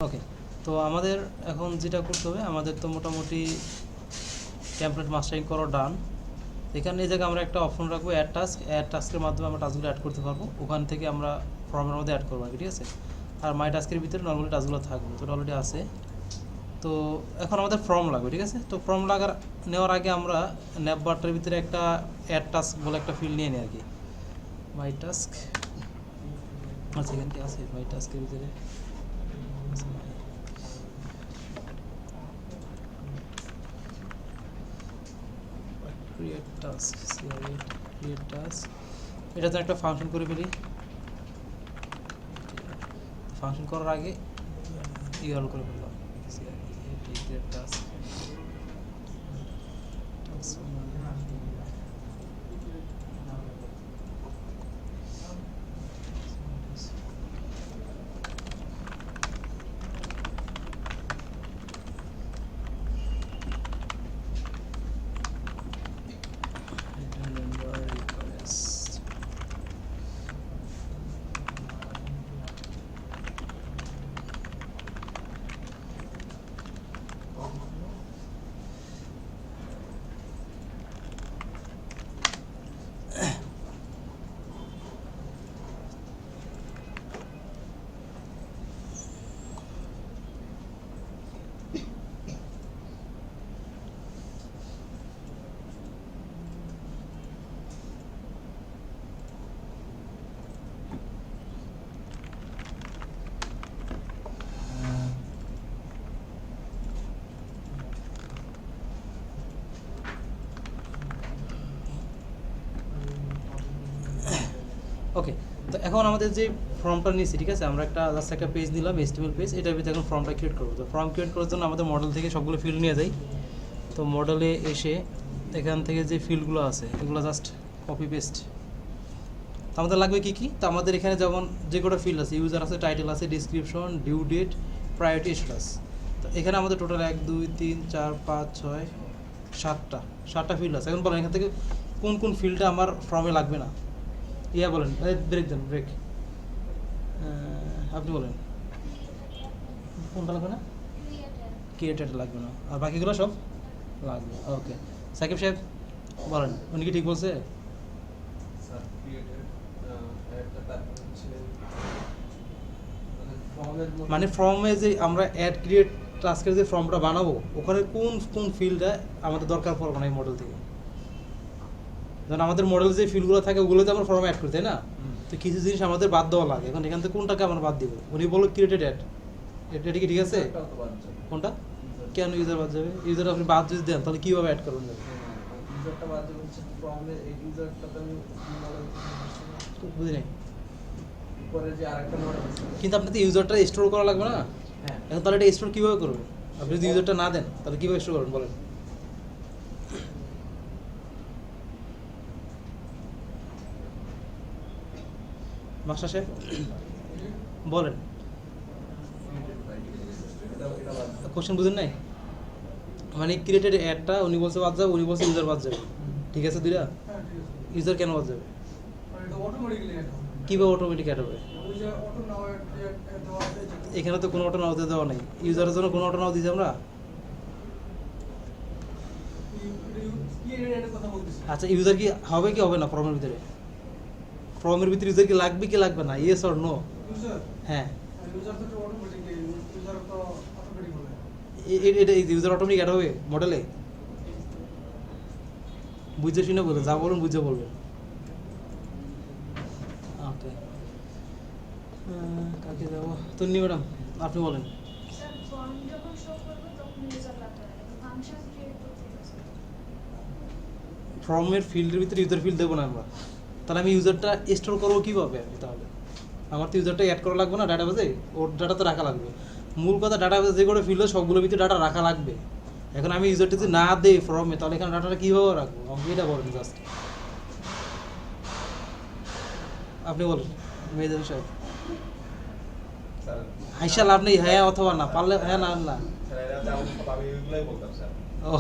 ওকে, তো আমাদের এখন যেটা করতে হবে, আমাদের তো মোটামুটি টেমপ্লেট মাস্টারিং করা ডান। এখানে এই জায়গায় আমরা একটা অপশন রাখবো অ্যাড টাস্কের মাধ্যমে আমরা টাস্কগুলো অ্যাড করতে পারবো। ওখান থেকে আমরা ফর্মের মধ্যে অ্যাড করবো, ঠিক আছে। আর মাই টাস্কের ভিতরে নর্মালি টাস্কগুলো থাকবে, তো অলরেডি আছে। তো এখন আমাদের ফর্ম লাগবে, ঠিক আছে। তো ফর্ম নেওয়ার আগে আমরা ন্যাপ বারটার ভিতরে একটা অ্যাড টাস্ক বলে একটা ফিল্ড নিয়ে নিই আর কি। মাই টাস্ক, আচ্ছা এখানে কি আছে মাই টাস্কের ভিতরে? ক্রিয়েট টাস্ক, ক্রিয়েট টাস্ক, এটা তো একটা ফাংশন করে ফেলি। ফাংশন করার আগে ইউআরএল করে ফেললাম, ক্রিয়েট টাস্ক। ওকে, তো এখন আমাদের যে ফর্মটা নিয়েছি, ঠিক আছে, আমরা জাস্ট একটা পেজ নিলাম, HTML পেজ। এটার ভিতরে এখন ফর্মটা ক্রিয়েট করবো। তো ফর্ম ক্রিয়েট করার জন্য আমাদের মডেল থেকে সবগুলো ফিল্ড নিয়ে যাই। তো মডেলে এসে এখান থেকে যে ফিল্ডগুলো আছে এগুলো জাস্ট কপি পেস্ট। তো আমাদের লাগবে কী কী? তো আমাদের এখানে যেমন যে কটা ফিল্ড আছে, ইউজার আছে, টাইটেল আছে, description, due date, priority, status. তো এখানে আমাদের টোটাল 1 2 3 4 5 6 7টা ফিল্ড আছে। এখন বলেন এখান থেকে কোন কোন ফিল্ডটা আমার ফর্মে লাগবে না? বলেন, ব্রেক দেন, ব্রেক। আপনি বলেন কোনটা লাগবে না? ক্রিয়েটেড লাগবে না, আর বাকিগুলো সব লাগবে। ওকে, সাকিব সাহেব বলেন, উনি কি ঠিক বলছে? মানে ফর্মে যে আমরা অ্যাড ক্রিয়েট টাস্কের যে ফর্মটা বানাবো, ওখানে কোন কোন ফিল্ডটা আমাদের দরকার পড়বে না এই মডেল থেকে? যেমন আমাদের মডেল যে ফিল্ডগুলো থাকে ওগুলোতে আমরা ফর্মে অ্যাড করি, তাই না? তো কিছু জিনিস আমাদের বাদ দেওয়া লাগে। এখন এখান থেকে কোনটাকে আমরা বাদ দিব? উনি বলল ক্রিয়েটেড অ্যাড, এটা কি ঠিক আছে? কোনটা? কেন ইউজার বাদ যাবে? ইউজার আপনি বাদ যদি দেন তাহলে কীভাবে অ্যাড করবেন? ইউজারটা বাদ যাবে হচ্ছে ফর্মে, এই ইউজারটা তো আমি বুঝি নাই। পরে যে আরেকটা মডেল আছে, কিন্তু আপনি তো ইউজারটা স্টোর করা লাগবে না? হ্যাঁ। এখন তাহলে এটা স্টোর কীভাবে করবেন? আপনি যদি ইউজারটা না দেন তাহলে কীভাবে স্টোর করবেন বলেন? মাস্টার সাহেব বলেন, কোশ্চেন বুঝেন নাই? মানে ক্রিয়েটেড অ্যাডটা উনি বলছে বাদ যাবে, উনি বলছে ইউজার বাদ যাবে, ঠিক আছে দুইটা? ইউজার কেন বাদ যাবে? কীভাবে অটোমেটিক অ্যাড হবে? এখানে তো কোনো অটো নাও দেওয়া নেই। ইউজারের জন্য কোনো অটো নাও দিয়েছি আমরা? আচ্ছা, ইউজার কি হবে কি হবে না ফর্মের ভিতরে? ফর্মের ভিতরে ইউজার কি লাগবে কি লাগবে না? Yes or no? হ্যাঁ, এটা ইউজার অটোমেটিক অ্যাড হবে মডেলে। বুঝে শুনে বলবেন, যা বলুন বুঝে বলবেন। ওকে, কাকে যাবো? তন্নি ম্যাডাম আপনি বলেন। ফর্মের ফিল্ডের ভিতরে ইউজার ফিল্ড দেবো না আমরা, তাহলে আমি ইউজারটা স্টোর করবো কীভাবে? আমি তাহলে আমার তো ইউজারটা অ্যাড করা লাগবে না ডাটাবেজে? ওর ডাটা তো রাখা লাগবে। মূল কথা, ডাটাবেজে যে করে ফিল্ড সবগুলোর ভিতরে ডাটা রাখা লাগবে। এখন আমি ইউজারটা যদি না দেই ফর্মে, তাহলে এখানে ডাটাটা কীভাবে রাখবো? আমাকে এটা বলেন জাস্ট, আপনি বলেন মেহেদুল সাহেব। হাইসা লাভ নেই, হ্যাঁ অথবা না, পারলে হ্যাঁ না না। ও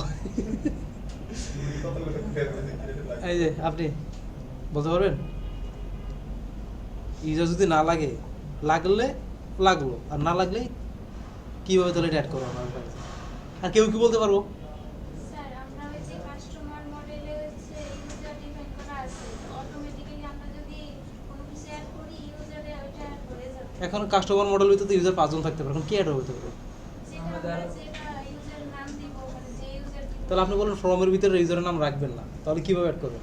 এই যে আপনি বলতে পারবেন? ইউজার যদি না লাগে, লাগলে লাগলো, আর না লাগলেই কীভাবে তাহলে এটা অ্যাড করবো আমার কাছে? আর কেউ কি বলতে পারবো? স্যার আমরা ওই যে কাস্টমার মডেলে হচ্ছে ইউজার ডিফাইন করা আছে, অটোমেটিক্যালি আমরা যদি কোনো কিছু অ্যাড করি ইউজারে ওইটা অ্যাড হয়ে যাবে। এখন কাস্টমার মডেল ভিতরে ইউজার 5 জন থাকতে পারে, এখন কি অ্যাড হবে তাহলে? যেটা আমরা যেটা ইউজার নাম দিব, মানে যে ইউজার দিব। তাহলে আপনি বলেন ফর্মের ভিতরে ইউজারের নাম রাখবেন না, তাহলে কীভাবে অ্যাড করবেন?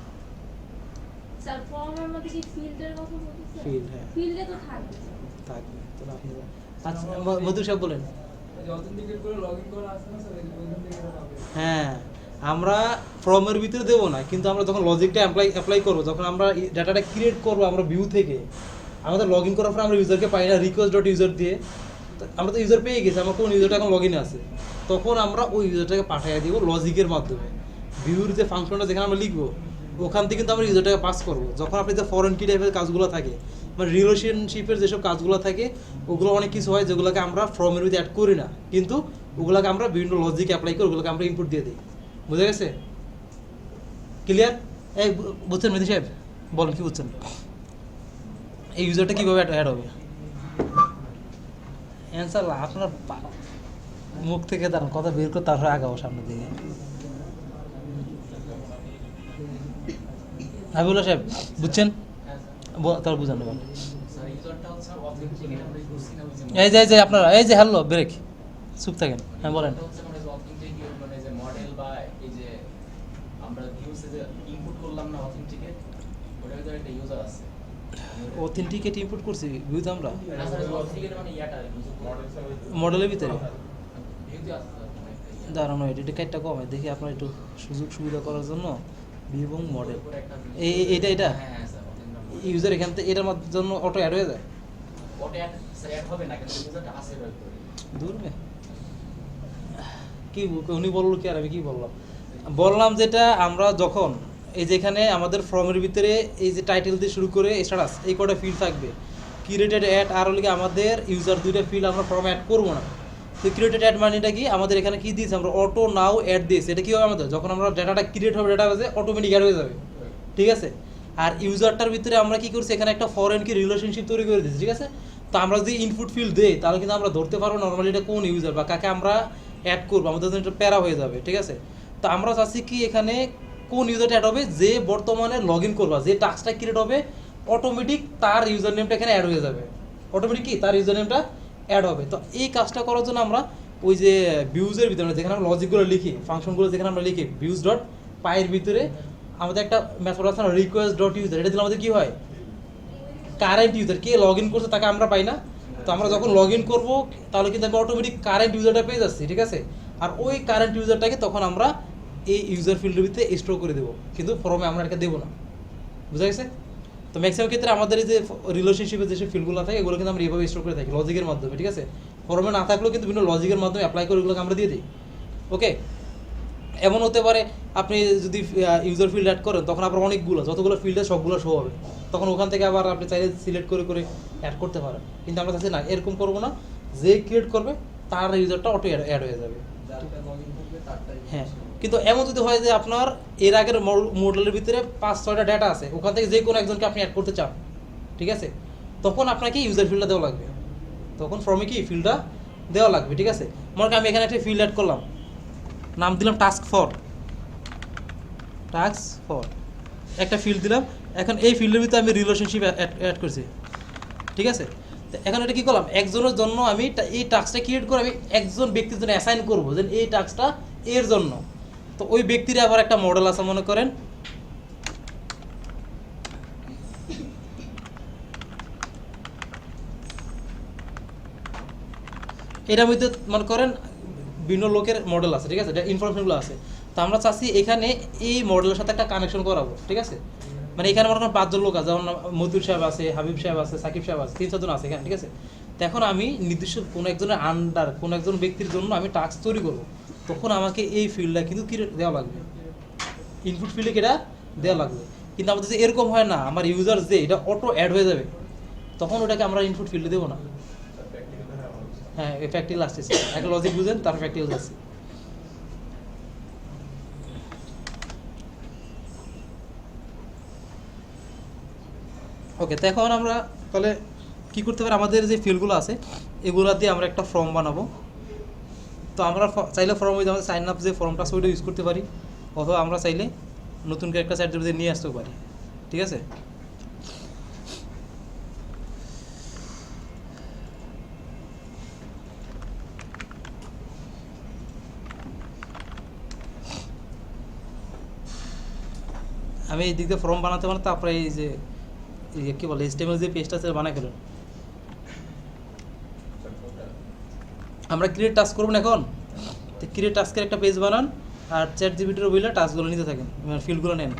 স্যার ফর্মের মধ্যে কি ফিল্ডের কথা বলতেছেন? Field, হ্যাঁ। ফিল্ডে তো থাকবে। থাকবে, তাহলে আপনি আচ্ছা মধু সাহেব বলেন। যে অথেন্টিকেট করে লগইন করা আছে না স্যার, ওইখান থেকে এটা পাবে। হ্যাঁ, আমরা ফর্মের ভিতরে দেবো না, কিন্তু আমরা যখন লজিকটা অ্যাপ্লাই করবো, যখন আমরা ডাটাটা ক্রিয়েট করবো আমরা ভিউ থেকে, আমাদের লগ ইন করার পর আমরা ইউজারকে পাই না রিকোয়েস্ট ডট ইউজার দিয়ে, তো আমরা তো ইউজার পেয়ে গেছি, আমার কোন ইউজারটা এখন লগ ইনে আছে, তখন আমরা ওই ইউজারটাকে পাঠিয়ে দিব লজিকের মাধ্যমে। ভিউর যে ফাংশনটা যেখানে আমরা লিখবো ওখান থেকে কিন্তু আমরা ইউজারটাকে পাস করবো। যখন আপনি যে ফরেন কি টাইপের কাজগুলো থাকে, মানে রিলেশনশিপের যেসব কাজগুলো থাকে, ওগুলো অনেক কিছু হয় যেগুলোকে আমরা ফর্মের ভিতরে অ্যাড করি না, কিন্তু ওগুলোকে আমরা বিভিন্ন লজিক অ্যাপ্লাই করে ওগুলোকে আমরা ইনপুট দিয়ে দিই। বুঝা গেছে? ক্লিয়ার? এই বুঝছেন মেধি সাহেব? বলেন কি বুঝছেন? এই ইউজারটা কীভাবে অ্যাড হবে? অ্যান্সার আপনার মুখ থেকে তার কথা বের করে তারপরে আগাবো সামনের দিকে। হাবিবুল্লাহ সাহেব বুঝছেন? তাহলে বুঝান এবার। এই যে আপনারা এই যে হ্যালো ব্রেক, চুপ থাকেন, হ্যাঁ বলেন। অথেন্টিকেট ইনপুট করছি ভিউতে আমরা মডেলের ভিতরে। দাঁড়ানো এটা কাইটটা কমে দেখি আপনার একটু সুযোগ সুবিধা করার জন্য ভিউ এবং মডেল এটা ইউজার এখান থেকে এটার জন্য অটো অ্যাড হয়ে যায়। দূর মে কি উনি বললো কি আর আমি কি বললাম যেটা আমরা যখন এই যেখানে আমাদের ফর্মের ভিতরে এই যে টাইটেল দিয়ে শুরু করে স্ট্যাটাস এই কটা ফিল্ড থাকবে, ক্রিয়েটেড অ্যাড আর হলে আমাদের ইউজার দুইটা ফিল্ড আমরা ফর্মে অ্যাড করবো না। তো ক্রিয়েটেড অ্যাড মানেটা কি, আমাদের এখানে কি দিয়েছে আমরা অটো নাও অ্যাড দিয়েছি। এটা কি হবে আমাদের যখন আমরা ডাটাটা ক্রিয়েট হবে ডাটাবেজে অটোমেটিক অ্যাড হয়ে যাবে, ঠিক আছে? আর ইউজারটার ভিতরে আমরা কি করছি এখানে একটা ফরেন কি রিলেশনশিপ তৈরি করে দিয়েছি, ঠিক আছে? তো আমরা যদি ইনপুট ফিল্ড দেই তাহলে কিন্তু আমরা ধরতে পারবো নর্মালি এটা কোন ইউজার বা কাকে আমরা অ্যাড করবো, আমাদের জন্য এটা প্যারা হয়ে যাবে, ঠিক আছে? তো আমরা চাচ্ছি কি এখানে কোন ইউজারটা অ্যাড হবে যে বর্তমানে লগ ইন করবা, যে টাস্কটা ক্রিয়েট হবে অটোমেটিক তার ইউজার নেমটা এখানে অ্যাড হয়ে যাবে, অটোমেটিক কি তার ইউজার নেমটা অ্যাড হবে। তো এই কাজটা করার জন্য আমরা ওই যে ভিউজের ভিতরে যেখানে আমরা লজিকগুলো লিখি, ফাংশনগুলো যেখানে আমরা লিখি ভিউজ ডট পাইয়ের ভিতরে আমাদের একটা মেথড আছে রিকোয়েস্ট ডট ইউজার, এটা দিলে আমাদের কি হয় current user K log in করছে তাকে আমরা পাই না। তো আমরা যখন লগ ইন করবো তাহলে কিন্তু আমি অটোমেটিক কারেন্ট ইউজারটা পেয়ে যাচ্ছি, ঠিক আছে? আর ওই কারেন্ট ইউজারটাকে তখন আমরা এই ইউজার ফিল্ডের ভিতরে স্টোর করে দেবো, কিন্তু ফর্মে আমরা এটা দেবো না। বুঝা গেছে? তো ম্যাক্সিমাম ক্ষেত্রে আমাদের এই যে রিলেশনশিপের যেসব ফিল্ডগুলো থাকে এগুলো কিন্তু আমরা এইভাবে স্টোর করে থাকি লজিকের মাধ্যমে, ঠিক আছে? ফর্মে না থাকলেও কিন্তু বিভিন্ন লজিকের মাধ্যমে অ্যাপ্লাই করে ওগুলোকে আমরা দিয়ে দিই। ওকে, এমন হতে পারে আপনি যদি ইউজার ফিল্ড অ্যাড করেন তখন আপনার অনেকগুলো যতগুলো ফিল্ডে সবগুলো শো হবে, তখন ওখান থেকে আবার আপনি চাইলে সিলেক্ট করে করে অ্যাড করতে পারেন। কিন্তু আমরা চাচ্ছি না এরকম করবো না, যে ক্রিয়েট করবে তার ইউজারটা অটো অ্যাড হয়ে যাবে। হ্যাঁ, কিন্তু এমন যদি হয় যে আপনার এর আগের মডেলের ভিতরে 5-6টা ডেটা আছে, ওখান থেকে যে কোনো একজনকে আপনি অ্যাড করতে চান, ঠিক আছে? তখন আপনাকে ইউজার ফিল্ডটা দেওয়া লাগবে, তখন ফর্মে কি ফিল্ডটা দেওয়া লাগবে, ঠিক আছে? মনে করেন আমি এখানে একটা ফিল্ড অ্যাড করলাম, নাম দিলাম টাস্ক ফর একটা ফিল্ড দিলাম। এখন এই ফিল্ডের ভিতরে আমি রিলেশনশিপ অ্যাড করছি, ঠিক আছে? তো এখন এটা কী করলাম, একজনের জন্য আমি এই টাস্কটা ক্রিয়েট করে আমি একজন ব্যক্তির জন্য অ্যাসাইন করবো যে এই টাস্কটা এর জন্য। তো ওই ব্যক্তির আবার একটা মডেল আছে, মনে করেন এটার মধ্যে মনে করেন বিভিন্ন লোকের মডেল আছে, ঠিক আছে? এটা ইনফরমেশনগুলো আছে। তো আমরা চাচ্ছি এখানে এই মডেলের সাথে একটা কানেকশন করাবো, ঠিক আছে? মানে এখানে মনে করেন 5 জন লোক আছে, যেমন মতিউর সাহেব আছে, হাবিব সাহেব আছে, সাকিব সাহেব আছে, 3-4 জন আছে এখানে, ঠিক আছে? তো এখন আমি নির্দিষ্ট কোনো একজনের আন্ডার কোনো একজন ব্যক্তির জন্য আমি টাস্ক তৈরি করবো, তখন আমাকে এই ফিল্ডটা কিন্তু কি দেওয়া লাগবে, ইনপুট ফিল্ডে এটা দেওয়া লাগবে। কিন্তু আমাদের যে এরকম হয় না আমার ইউজার যে এটা অটো অ্যাড হয়ে যাবে, তখন ওটাকে আমরা ইনপুট ফিল্ডে দেবো না। হ্যাঁ, ফ্যাক্টরিয়াল আসতেছে, একটা লজিক বুঝেন তার ফ্যাক্টরিয়াল আসছে। ওকে, তো এখন আমরা তাহলে কী করতে পারি, আমাদের যে ফিল্ডগুলো আছে এগুলো দিয়ে আমরা একটা ফর্ম বানাবো। তো আমরা চাইলে ফর্ম ওই আমাদের সাইন আপ যে ফর্মটা আছে ওইটা ইউজ করতে পারি, অথবা আমরা চাইলে নতুন করে একটা সাইট নিয়ে আসতেও পারি, ঠিক আছে। আমি এই দিক দিয়ে ফর্ম বানাতে বানাতে তারপরে এই যে কী বলে HTML যে পেজটা আছে বানাই ফেলেন। আমরা ক্রিয়েট টাস্ক করবো না এখন, তো ক্রিয়েট টাস্কের একটা পেজ বানান আর ChatGPT-র বইলে টাস্কগুলো নিতে থাকেন, ফিল্ডগুলো নেন।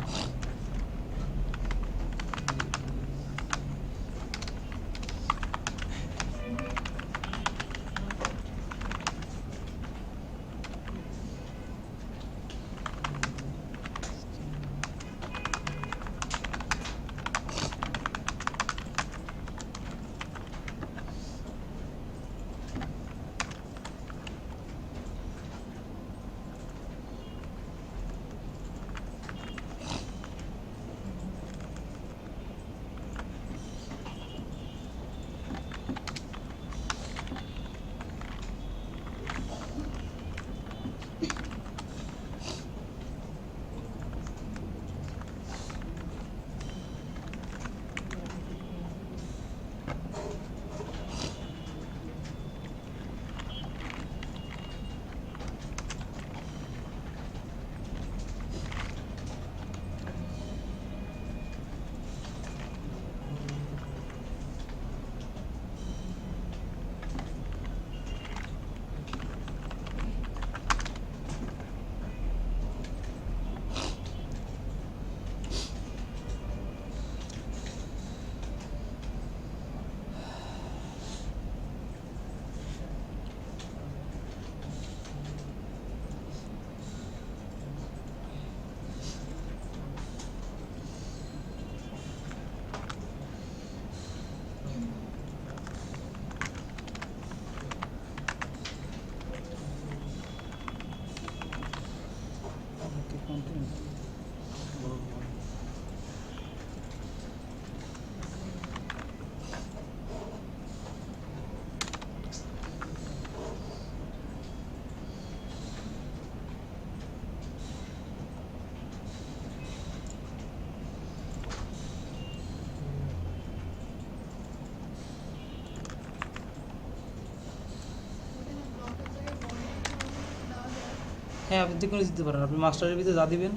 হ্যাঁ, আপনি যে কোনো দিতে পারেন। আপনি মাস্টারের ভিতরে যা দিবেন,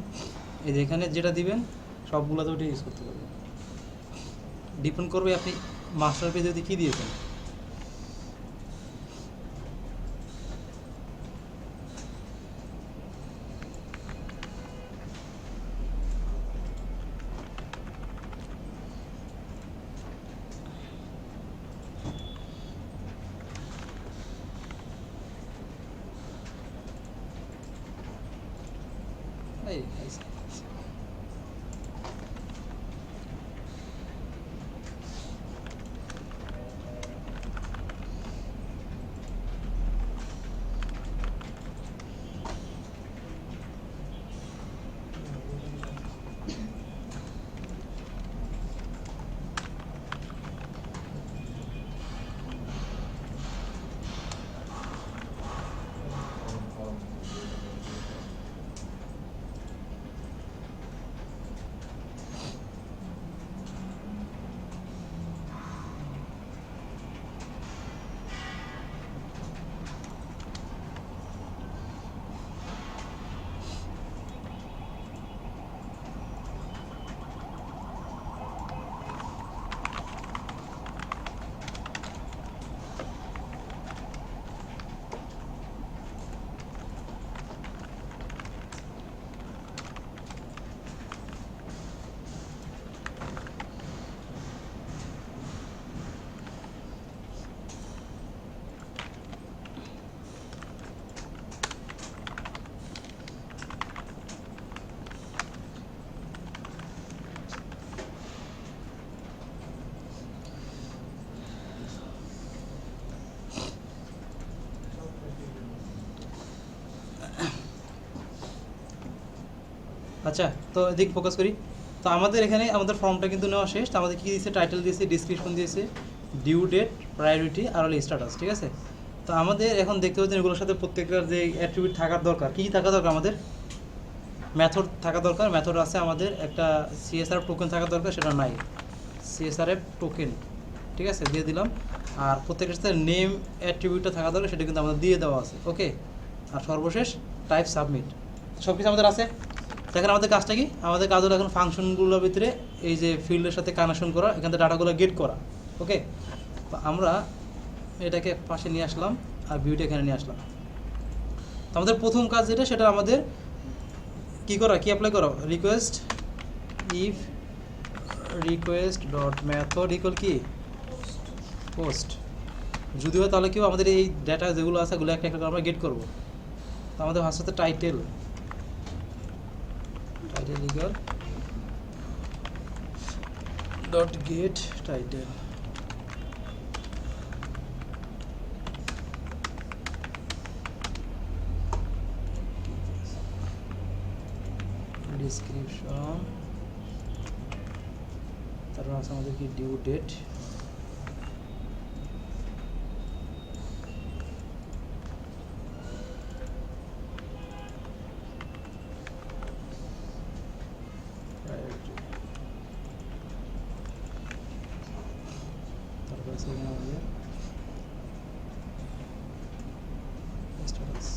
এই যে এখানে যেটা দিবেন সবগুলোতে ওটা ইউজ করতে পারবেন। ডিপেন্ড করবে আপনি মাস্টার পেজে কী দিয়েছেন। এই আচ্ছা, তো এদিকে ফোকাস করি। তো আমাদের এখানে আমাদের ফর্মটা কিন্তু নেওয়া শেষ। তো আমাদের কী দিয়েছে, টাইটেল দিয়েছে, ডিসক্রিপশন দিয়েছে, ডিউ ডেট, প্রায়োরিটি আর হলো স্ট্যাটাস, ঠিক আছে। তো তো আমাদের এখন দেখতে পাচ্ছেন এগুলোর সাথে প্রত্যেকটার যে অ্যাট্রিবিউট থাকার দরকার, কী কী থাকা দরকার আমাদের? মেথড থাকা দরকার, মেথড আছে আমাদের, একটা সিএসআর টোকেন থাকা দরকার, সেটা নাই, সিএসআরএফ টোকেন, ঠিক আছে, দিয়ে দিলাম। আর প্রত্যেকের সাথে নেম অ্যাট্রিবিউটটা থাকা দরকার, সেটা কিন্তু আমাদের দিয়ে দেওয়া আছে, ওকে। আর সর্বশেষ টাইপ সাবমিট, সব কিছু আমাদের আছে। দেখেন আমাদের কাজটা কি, আমাদের কাজ হলো এখন ফাংশনগুলোর ভিতরে এই যে ফিল্ডের সাথে কানেকশন করা, এখান থেকে ডাটাগুলো গেট করা, ওকে। তো আমরা এটাকে পাশে নিয়ে আসলাম আর ভিউটা এখানে নিয়ে আসলাম। তো আমাদের প্রথম কাজ যেটা, সেটা আমাদের কি করা, কি অ্যাপ্লাই করা, request if request dot method equal কি পোস্ট, যদি হয় তাহলে কেউ আমাদের এই ডেটা যেগুলো আছে এগুলো একটা একটা করে আমরা গেট করবো। তো আমাদের ভাষাতে title equal dot gate title, description, তারপর আছে আমাদের কি ডিউ ডেট, তারপর আছে এখানে আমাদের স্ট্যাটাস।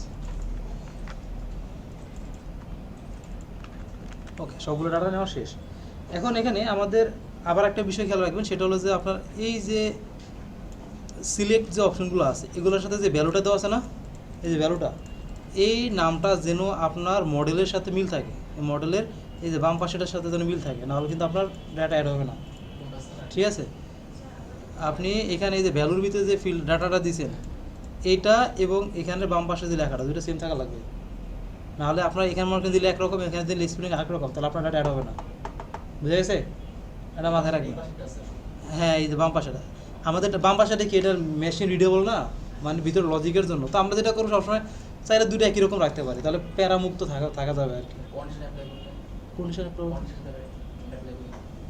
ওকে, সবগুলো ডাটা নেওয়া শেষ। এখন এখানে আমাদের আবার একটা বিষয় খেয়াল রাখবেন, সেটা হলো যে আপনার এই যে সিলেক্ট যে অপশনগুলো আছে এগুলোর সাথে যে ভ্যালুটা দেওয়া আছে না, এই যে ভ্যালুটা, এই নামটা যেন আপনার মডেলের সাথে মিল থাকে, এই মডেলের এই যে বাম পাশেটার সাথে যেন মিল থাকে, নাহলে কিন্তু আপনার ডাটা অ্যাড হবে না, ঠিক আছে। আপনি এখানে এই যে ভ্যালুর ভিতরে যে ফিল্ড ডাটাটা দিয়েছেন এইটা এবং এখানে বাম পাশে যে লেখাটা দুটো সেম থাকা লাগবে, নাহলে আপনার এখানে মনে দিলে একরকম, এখানে দিলে স্পেলিং আরেক রকম, তাহলে আপনার ডাটা অ্যাড হবে না, বুঝে গেছে? এটা মাথায় রাখবেন। হ্যাঁ, এই যে বাম পাশেটা, আমাদের বাম পাশেটা কি, এটা মেশিন রিডেবল না, মানে ভিতরে লজিকের জন্য। তো আমরা যেটা করবো সবসময় চাইলে দুটো একই রকম রাখতে পারি, তাহলে প্যারামুক্ত থাকা যাবে আর কি। কন্ডিশন,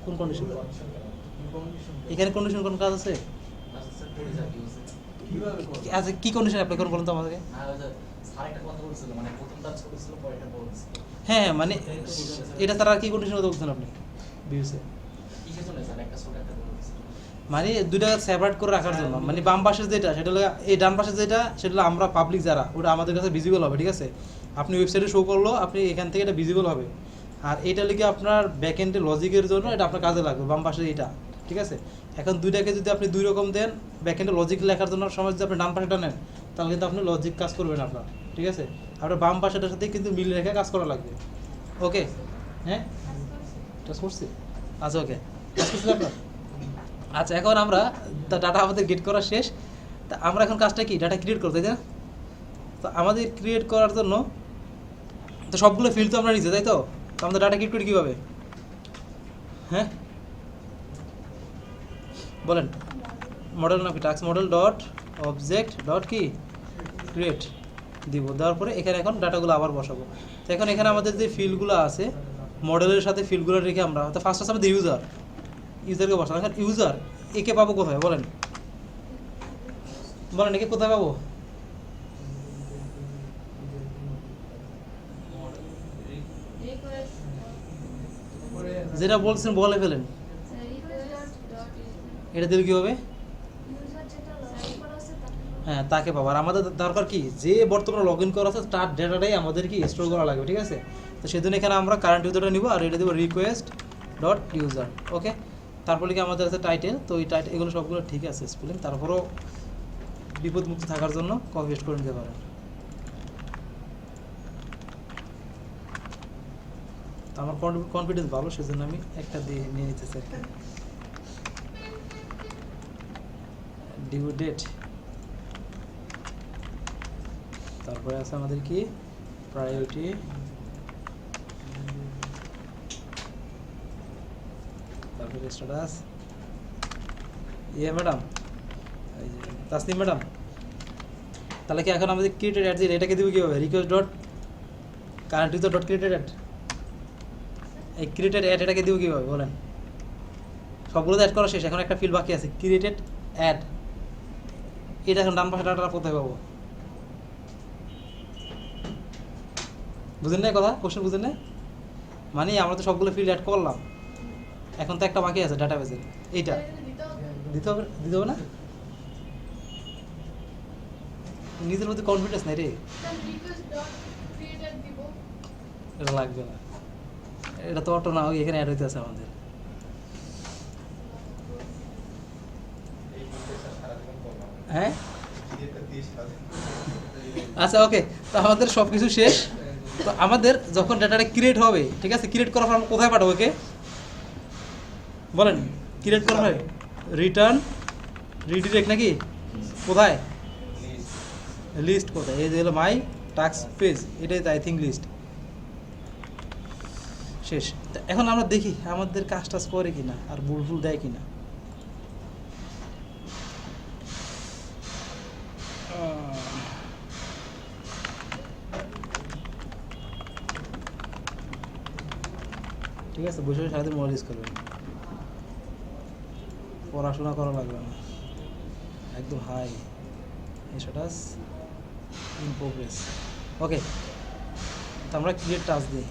কোন কন্ডিশন? এখানে কন্ডিশন কোন কাজ আছে? আচ্ছা, কি কন্ডিশন অ্যাপ্লাই করুন বলুন তো আমাদেরকে। হ্যাঁ, মানে এটা তারা কি কন্ডিশন বলছেন আপনি ভিউসে? মানে দুইটা সেপারেট করে রাখার জন্য, মানে বাম পাশের যেটা সেটা হলো, এই ডান পাশের যেটা সেটা হলো আমরা পাবলিক যারা, ওটা আমাদের কাছে ভিজিবল হবে, ঠিক আছে। আপনি ওয়েবসাইটে শো করলো, আপনি এখান থেকে এটা ভিজিবল হবে। আর এইটা লিখে আপনার ব্যাকএন্ডে লজিকের জন্য এটা আপনার কাজে লাগবে, বাম পাশে এটা, ঠিক আছে। এখন দুইটাকে যদি আপনি দুই রকম দেন, ব্যাকএন্ডে লজিক লেখার জন্য সময় যদি আপনি ডান পাশেটা নেন, তাহলে কিন্তু আপনি লজিক কাজ করবেন আপনার, ঠিক আছে। আপনার বাম পাশেটার সাথে কিন্তু মিল রেখে কাজ করা লাগবে, ওকে। হ্যাঁ, এটা করছি, আচ্ছা, ওকে, কাজ করছি আপনার। আচ্ছা, এখন আমরা ডাটা আমাদের গেট করা শেষ, তা আমরা এখন কাজটা কি, ডাটা ক্রিয়েট করতে, তাই না? তো আমাদের ক্রিয়েট করার জন্য তো সবগুলো ফিল্ড তো আমরা নিচ্ছি, তাই তো? তো আমাদের ডাটা ক্রিয়েট করি কীভাবে? হ্যাঁ বলেন, মডেল নাকি task model dot object dot কি ক্রিয়েট দিব, দেওয়ার পরে এখানে এখন ডাটাগুলো আবার বসাবো। তো এখন এখানে আমাদের যে ফিল্ডগুলো আছে মডেলের সাথে ফিল্ডগুলো রেখে আমরা, তো ফার্স্ট আছে আমাদের ইউজারকে বসাবো। এখন ইউজার একে পাবো কোথায় বলেন, একে কোথায় পাবো? যেটা বলছেন বলে ফেলেন, এটা দিলে কী হবে? হ্যাঁ, তাকে পাবো। আর আমাদের দরকার কি, যে বর্তমানে লগ ইন করা আছে তার ডেটাটাই আমাদের কি স্টোর করা লাগবে, ঠিক আছে। তো সেজন্য এখানে আমরা কারেন্ট ইউজারটা নিব আর এটা দেবো রিকোয়েস্ট ডট ইউজার, ওকে। তারপরে কি আমাদের আছে টাইটেল, তো এই টাইটেল এগুলো সবগুলো ঠিক আছে স্পেলিং, তারপরেও বিপদমুক্ত থাকার জন্য কপি পেস্ট করে নিতে পারেন। তো আমার কনফিডেন্স ভালো, সেজন্য আমি একটা দিয়ে নিয়ে নিতেছি আর কি। ডিউ ডেট, তারপরে আছে আমাদের কি প্রায়োরিটি, তারপরে স্ট্যাটাস। ম্যাডাম, এই যে তাসনিম ম্যাডাম, তাহলে কি এখন আমাদের ক্রিয়েটেড অ্যাড দিয়ে এটাকে দিব কীভাবে? Request dot current user dot created at, এই ক্রিয়েটেড অ্যাড এটাকে দিব কীভাবে বলেন? সবগুলো অ্যাড করা শেষ, এখন একটা ফিল্ড বাকি আছে, ক্রিয়েটেড অ্যাড। এটা এখন ডান পাশে ডাটাটা কোথায় পাবো? বুঝেন না কথা, কোশ্চেন বুঝেন না? মানে আমরা তো সবগুলো ফিল্ড অ্যাড করলাম, এখন তো একটা বাকি আছে ডাটাবেসের, এইটা দিতে হবে না? নিজের মধ্যে কনফিডেন্স নাই রে, এটা লাগবে না, এটা তো অটো না, ওই এখানে অ্যাড হইতে আছে আমাদের। হ্যাঁ আচ্ছা ওকে, তো আমাদের সব কিছু শেষ। তো আমাদের যখন ডাটাটা ক্রিয়েট হবে, ঠিক আছে, ক্রিয়েট করার পর আমরা কোথায় পাঠাবো ওকে বলেন? ক্রিয়েট করা হয় রিটার্ন রিডিরেক্ট নাকি কোথায়? লিস্ট কোথায়? এই যে হলো মাই টাস্ক পেজ, এটাই তো আই থিঙ্ক লিস্ট। শেষ। তো এখন আমরা দেখি আমাদের কাজ টাজ করে কিনা আর ভুল দেয় কিনা। ঠিক আছে, বসে বসে সারাদিন মোবাইল ইউজ করবেন, পড়াশোনা করা লাগবে না, একদম হাই স্ট্যাটাস ইন প্রোগ্রেস। ওকে, তো আমরা ক্রিয়েট টাস্ক দিই।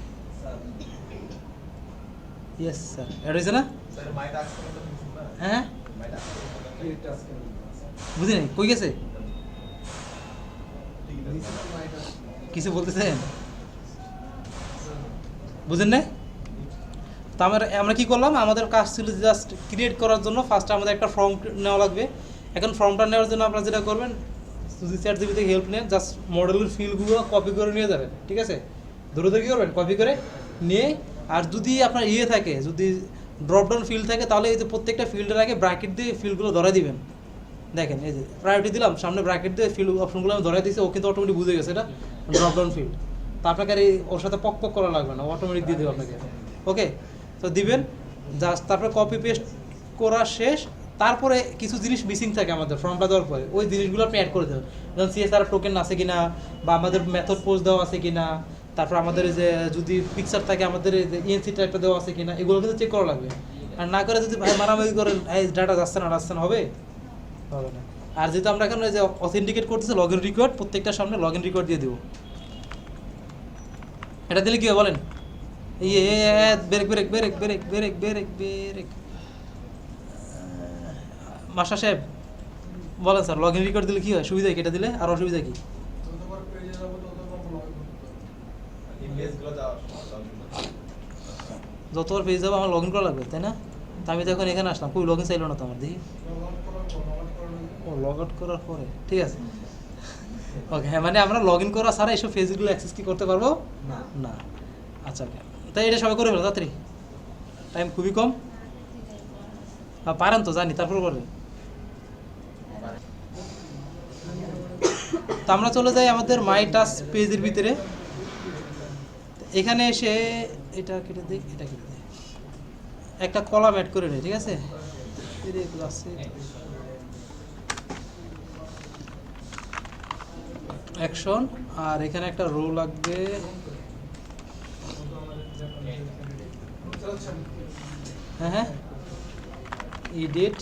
ইয়েস স্যার, অ্যাড হয়েছে না? হ্যাঁ বুঝি নাই, কই গেছে? কিছু বলতেছেন বুঝেন না? তো আমরা কি করলাম, আমাদের কাজ ছিল জাস্ট ক্রিয়েট করার জন্য ফার্স্টে আমাদের একটা ফর্ম নেওয়া লাগবে। এখন ফর্মটা নেওয়ার জন্য আপনারা যেটা করবেন, সুজি চ্যাট জিপি থেকে হেল্প নেন, জাস্ট মডেলের ফিল্ডগুলো কপি করে নিয়ে যাবেন, ঠিক আছে? ধরে কী করবেন, কপি করে নিয়ে, আর যদি আপনার থাকে, যদি ড্রপডাউন ফিল্ড থাকে, তাহলে এই যে প্রত্যেকটা ফিল্ডের আগে ব্র্যাকেট দিয়ে ফিল্ডগুলো ধরে দিবেন। দেখেন এই যে প্রায়োরিটি দিলাম, সামনে ব্র্যাকেট দিয়ে ফিল্ড অপশনগুলো আমি ধরে দিয়েছি, ও কিন্তু অটোমেটিক বুঝে গেছে এটা ড্রপডাউন ফিল্ড। তো আপনাকে আর ওর সাথে পক করা লাগবে না, অটোমেটিক দিয়ে দেবে আপনাকে। ওকে, তো দিবেন জাস্ট, তারপরে কপি পেস্ট করা শেষ। তারপরে কিছু জিনিস মিসিং থাকে আমাদের ফর্মটা দেওয়ার পরে, ওই জিনিসগুলো আপনি অ্যাড করে দেবেন। যেমন সিএসআর টোকেন আছে কিনা, বা আমাদের মেথড পোস্ট দেওয়া আছে কিনা, তারপর আমাদের যে যদি পিকচার থাকে, আমাদের ইএনসি টাইপটা দেওয়া আছে কিনা, এগুলো কিন্তু চেক করা লাগবে। আর না করে যদি ভাই মারামারি করেন, এই ডাটা যাচ্ছে না হবে হবে না। আর যেহেতু আমরা এখন যে অথেন্টিকেট করতেছি, লগ ইন রিকোয়ার্ড, প্রত্যেকটার সামনে লগ ইন রিকোয়ার্ড দিয়ে দেবো। এটা দিলে কি হয় বলেন? Break break break break break break break. Master সাহেব বলেন স্যার, লগ ইন রেকর্ড দিলে কি হয়, সুবিধা কি এটা দিলে, আর অসুবিধা কি? যতবার পেজ যাবো আমার লগ ইন করা লাগবে, তাই না? তা আমি তো এখন এখানে আসলাম, কই লগ ইন চাইলো না তো আমার, দেখি। ও লগ আউট করার পরে, ঠিক আছে ওকে। হ্যাঁ, মানে আমরা লগ ইন করা ছাড়া এইসব পেজগুলো অ্যাক্সেস কি করতে পারবো না। আচ্ছা, তাই এটা সবাই করে ফেলো তাড়াতাড়ি, টাইম খুবই কম। পারেন তো জানি, তারপর করেন। তো আমরা চলে যাই আমাদের মাই টাস্ক পেজের ভিতরে। এখানে এসে এটা কেটে দিই, এটা কেটে দিই, একটা কলাম অ্যাড করে নিই, ঠিক আছে? অ্যাকশন, আর এখানে একটা রো লাগবে। হ্যাঁ হ্যাঁ, এডিট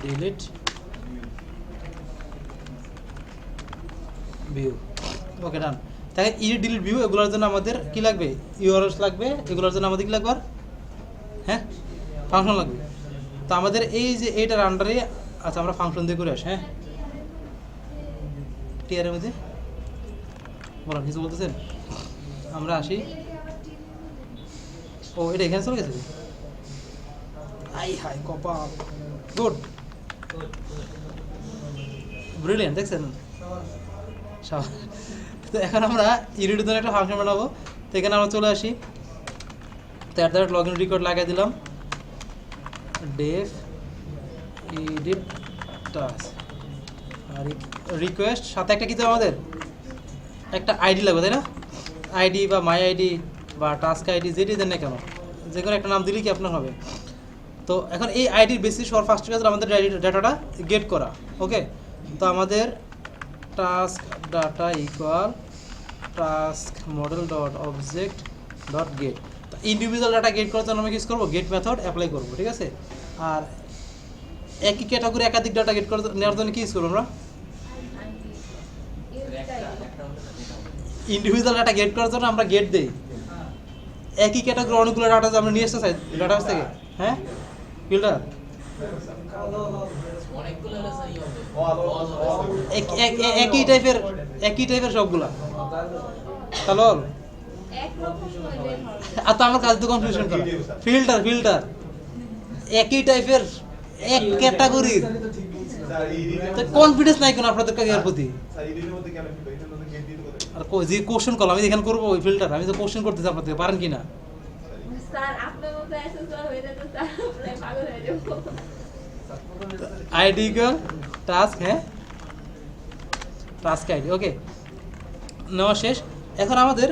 ডিলিট ভিউ। ওকে, ডান। তাই এডিট ডিলিট ভিউ, এগুলোর জন্য আমাদের কি লাগবে? ইউআরএলস লাগবে। এগুলোর জন্য আমাদের কি লাগবে? হ্যাঁ, ফাংশন লাগবে। তো আমাদের এই যে এইটার আন্ডারে, আচ্ছা আমরা ফাংশন দিয়ে করে আসি। হ্যাঁ, টিআরের মধ্যে বলেন, কিছু বলতেছেন? আমরা আসি। ও, এটা এখানে চলে গেছে। আই হাই কপাল, গুড ব্রিলিয়ান্ট, দেখছেন? তো এখন আমরা ইডিটের জন্য একটা ফাংশন বানাবো। তো এখানে আমরা চলে আসি, তো লগ ইন রেকর্ড লাগাই দিলাম, ডেফ এডিট টাস্ক, আর রিকোয়েস্ট সাথে একটা কিছু আমাদের একটা আইডি লাগবে, তাই না? আইডি বা মাই আইডি বা টাস্ক আইডি, যেটি দেন না কেন, যে কোনো একটা নাম দিলেই কি আপনার হবে। তো এখন এই আইডির বেসিস সর ফার্স্ট কাজ আমাদের ডাটাটা গেট করা। ওকে, তো আমাদের task data equal task model dot object dot gate. তো ইন্ডিভিজুয়াল ডাটা গেট করার জন্য আমরা কি করবো, গেট মেথড অ্যাপ্লাই করবো, ঠিক আছে? আর একই ক্যাটাগরি একাধিক ডাটা গেট নেওয়ার জন্য কি ইউজ করবো আমরা? ইন্ডিভিজুয়াল ডাটা গেট করার জন্য আমরা গেট দেই। একই ক্যাটাগরি অনেকগুলো ডাটা আমরা নিয়ে আসতে চাই ডাটাবেস থেকে, হ্যাঁ ফিল্টার একই টাইপের সবগুলা তাহলে একরকম হইলে হবে। আর তো আমার কাজ তো কনফিউশন করা। ফিল্টার একই টাইপের এক ক্যাটাগরির তো ঠিক বলছি তো কনফিডেন্স নাই কেন আপনাদের কাজের প্রতি? আর যে কোশ্চেন করলাম আমি এখানে করবো ওই ফিল্টার, আমি তো কোশ্চেন করতেছি আপনাদের পারেন কিনা? স্যার আপনার মতো অ্যাসেস করা হয়ে যেত স্যার আমরা পাগল হয়ে যাবো। আইডি ইকুয়াল টাস্ক, হ্যাঁ টাস্ক আইডি, ওকে নেওয়া শেষ। এখন আমাদের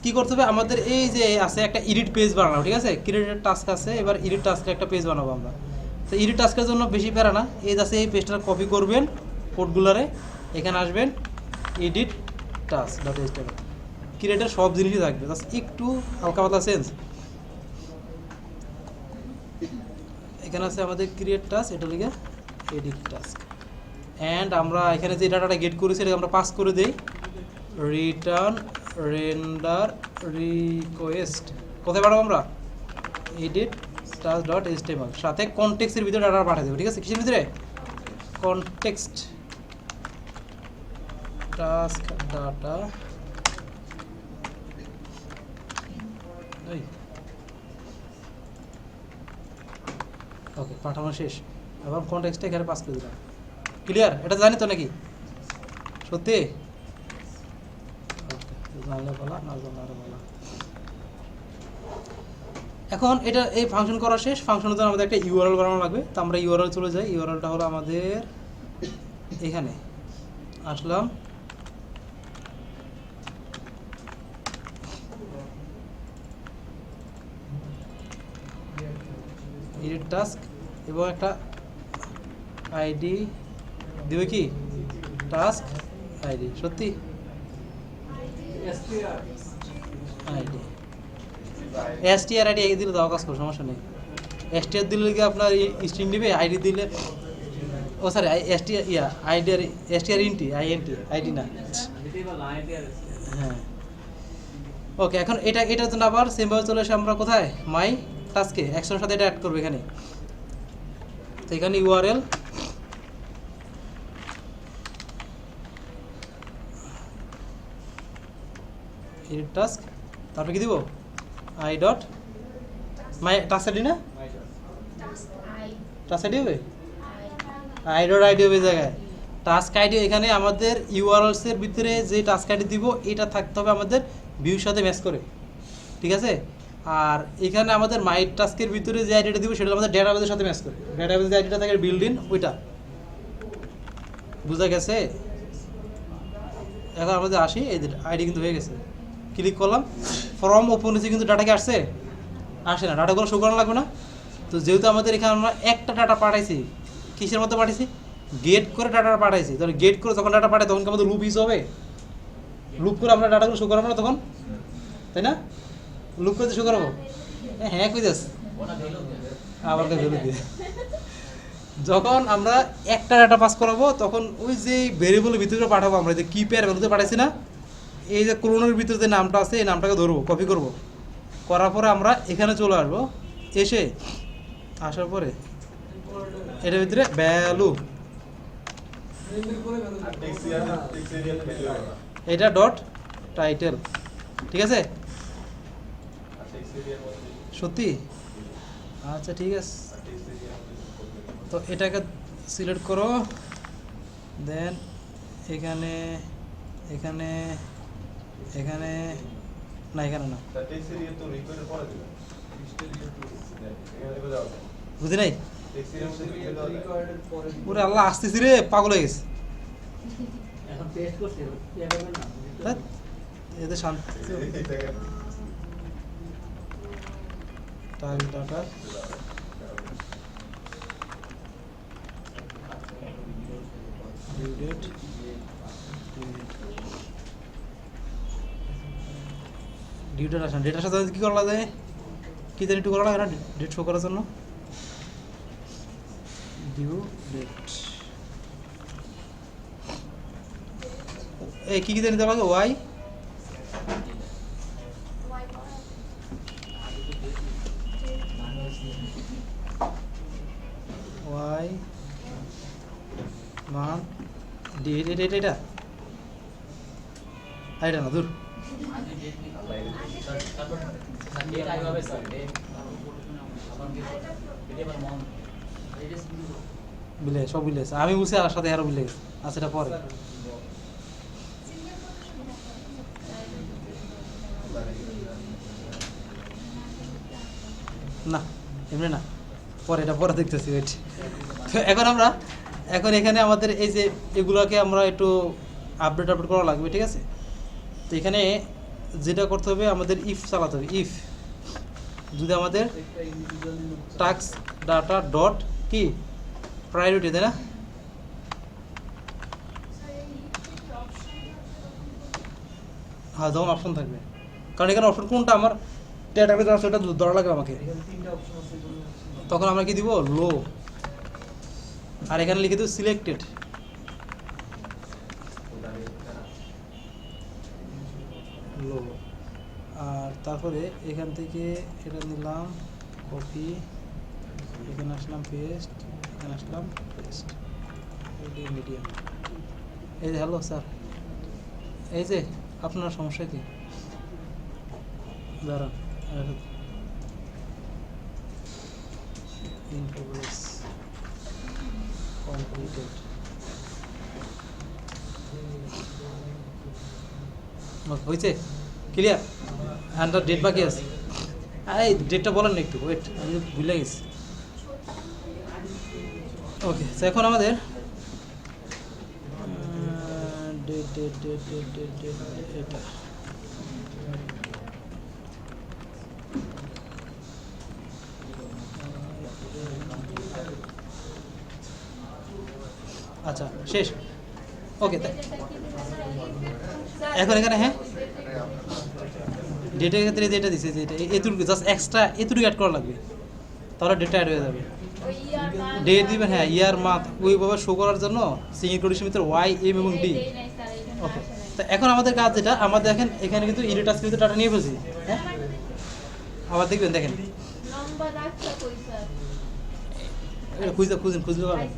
কি করতে হবে, আমাদের এই যে আছে একটা এডিট পেজ বানানো, ঠিক আছে ক্রিয়েটেড টাস্ক আছে, এবার এডিট টাস্কের একটা পেজ বানাবো আমরা। তো এডিট টাস্কের জন্য বেশি প্যারা না, এই আছে এই পেজটা কপি করবেন কোডগুলারে, এখানে আসবেন এডিট টাস্ক ডট এইচটিএমএল, ক্রিয়েটের সব জিনিসই থাকবে, জাস্ট একটু হালকা পাতলা চেঞ্জ। এখানে আছে আমাদের ক্রিয়েট টাস্ক, এটা লিখে এডিট টাস্ক, অ্যান্ড আমরা এখানে যে ডাটাটা গেট করেছি এটা আমরা পাস করে দেই রিটার্ন রেন্ডার রিকোয়েস্ট। কোথায় পাঠাবো আমরা? এডিট টাস্ক ডট এইচটিএমএল, সাথে কনটেক্সটের ভিতরে ডাটা পাঠিয়ে দেবো, ঠিক আছে কিসের ভিতরে? কনটেক্সট টাস্ক ডাটা, ওকে পাঠানো শেষ। এবার কনটেক্সটটা এখানে পাস করে দিলাম। ক্লিয়ার? এটা জানি তো নাকি সত্যি? জানলে বলা, না জানলে আরো বলা। এখন এটা এই ফাংশন করা শেষ। ফাংশনের জন্য আমাদের একটা ইউআরএল বানানো লাগবে, তো আমরা ইউআরএল চলে যাই। ইউআরএলটা হলো আমাদের এখানে আসলাম, এডিট টাস্ক এবং একটা আইডি দিবে, কি টাস্ক আইডি, সত্যি আইডি এসটিআর আইডি দিলে দাও কাজ করো, সমস্যা নেই। এসটিআর দিলে কি আপনার স্ট্রিং দিবে, আইডি দিলে ও সরি এসটিআর ইয়া আইডি আর এসটিআর ইনটি আইএনটি আইডি না, হ্যাঁ ওকে। এখন এটার জন্য আবার সেমভাবে চলে আসে আমরা কোথায়, মাই টাস্কে অ্যাকশনের সাথে এটা অ্যাড করবো এখানে। তো এখানে ইউআরএল এডিট টাস্ক, তারপরে কি দিব I dot my task ID, না টাস্ক আইডি হবে, আই ডট আইডি হবে জায়গায় টাস্ক আইডি। এখানে আমাদের ইউআরএলস এর ভিতরে যে টাস্ক আইডি দিব এটা থাকতে হবে আমাদের ভিউর সাথে ম্যাচ করে, ঠিক আছে। আর এখানে আমাদের মাই টাস্কের ভিতরে যে আইডিটা দিব সেটা আমাদের ডেটাবেসের সাথে ম্যাচ করে, ডেটাবেসের আইডিটা থাকে বিল্ড ইন ওইটা, বুঝা গেছে? এখন আমাদের আসি, এই আইডি কিন্তু হয়ে গেছে, ক্লিক করলাম, ফর্ম ওপেন হয়েছে কিন্তু ডাটা কি আসছে? আসে না, ডাটাগুলো শো করানো লাগবে না। তো যেহেতু আমাদের এখানে আমরা একটা ডাটা পাঠাইছি, কিসের মধ্যে পাঠাইছি? গেট করে ডাটা পাঠাইছি, তাহলে গেট করে যখন ডাটা পাঠাই তখন কি আমাদের লুপ ইউজ হবে? লুপ করে আমরা ডাটাগুলো শো করাবো না তখন, তাই না? লুপ করে শো করাবো, হ্যাঁ কই যাস আবার ভ্যালু দিয়ে। যখন আমরা একটা ডাটা পাস করাবো তখন ওই যে ভেরিয়েবলের ভিতরে পাঠাবো, আমরা যে কি পেয়ার ভ্যালুতে পাঠাইছি না, এই যে ক্লোনের ভিতরে যে নামটা আছে এই নামটাকে ধরবো, কপি করব, করার পরে আমরা এখানে চলে আসবো, এসে আসার পরে এটার ভিতরে ভ্যালু, এটা ডট টাইটেল, ঠিক আছে সত্যি? আচ্ছা ঠিক আছে, তো এটাকে সিলেক্ট করো, দেন এখানে এখানে এখানে না, এখানে না, বুঝি নাই? ওরে আল্লাহ আসতেছি রে, পাগল হয়ে গেছে এদের শান্তি। ডাটা ডিউটার আসেন, ডেটার সাথে কি করা যায়, কি জানি একটু করা লাগে না ডেট শো করার জন্য, ডিউ ডেট এই কি জানি দেওয়া লাগে ওয়াই ওয়াই করা ওয়াই মান ডেট এটা এটা এটা এটা না দূর বিলে সব বিলে গেছে। আমি বুঝছি আর সাথে আরো বিলে গেছে আচ্ছা এটা পরে না এমনি না পরে এটা পরে দেখতেছি ওয়েট তো এখন এখানে আমাদের এই যে এগুলোকে আমরা একটু আপডেট করা লাগবে ঠিক আছে তো এখানে যেটা করতে হবে আমাদের ইফ চালাতে হবে ইফ যদি আমাদের একটা ইন্ডিভিজুয়ালি টাস্ক ডাটা ডট কি প্রায়োরিটি তাই না হ্যাঁ যখন অপশন থাকবে কারণ এখানে অপশন কোনটা আমার ডেটাবেজ আছে ওটা ধরা লাগবে আমাকে এখানে তিনটা অপশন আছে এগুলো হচ্ছে তখন আমরা কি দিব লো আর এখানে লিখে দেব সিলেক্টেড লো আর তারপরে এখান থেকে এটা নিলাম কপি এখানে আসলাম পেস্ট এখানে আসলাম পেস্ট মিডিয়াম এই যে হ্যালো স্যার এই যে আপনার সমস্যা কি দাঁড়ান in progress completed হয়েছে ক্লিয়ার আন্ডার ডেট বাকি আছে এই ডেটটা বলেন না একটু ওয়েট আমি ভুলে গেছি ওকে তো এখন আমাদের date date date date date date এটা আচ্ছা শেষ ওকে এখন এখানে হ্যাঁ ডেটের ক্ষেত্রে যেটা দিছে যেটা এতটুকু জাস্ট এক্সট্রা এতটুকু অ্যাড করা লাগবে তাহলে ডেটা অ্যাড হয়ে যাবে ওই ইয়ার মান ডেট দিবেন হ্যাঁ ইয়ার মান্থ ওইভাবে শো করার জন্য সিঙ্গেল কোটেশন ভিতরে ওয়াই এম এবং ডি ওকে তো এখন আমাদের কাজ যেটা আমাদের দেখেন এখানে কিন্তু এডিট টাস্কের ভিতরে ডাটা নিয়ে ফেলছি হ্যাঁ আবার দেখবেন দেখেন নম্বর রাখতে কই স্যার এটা খুঁজলে পাবেন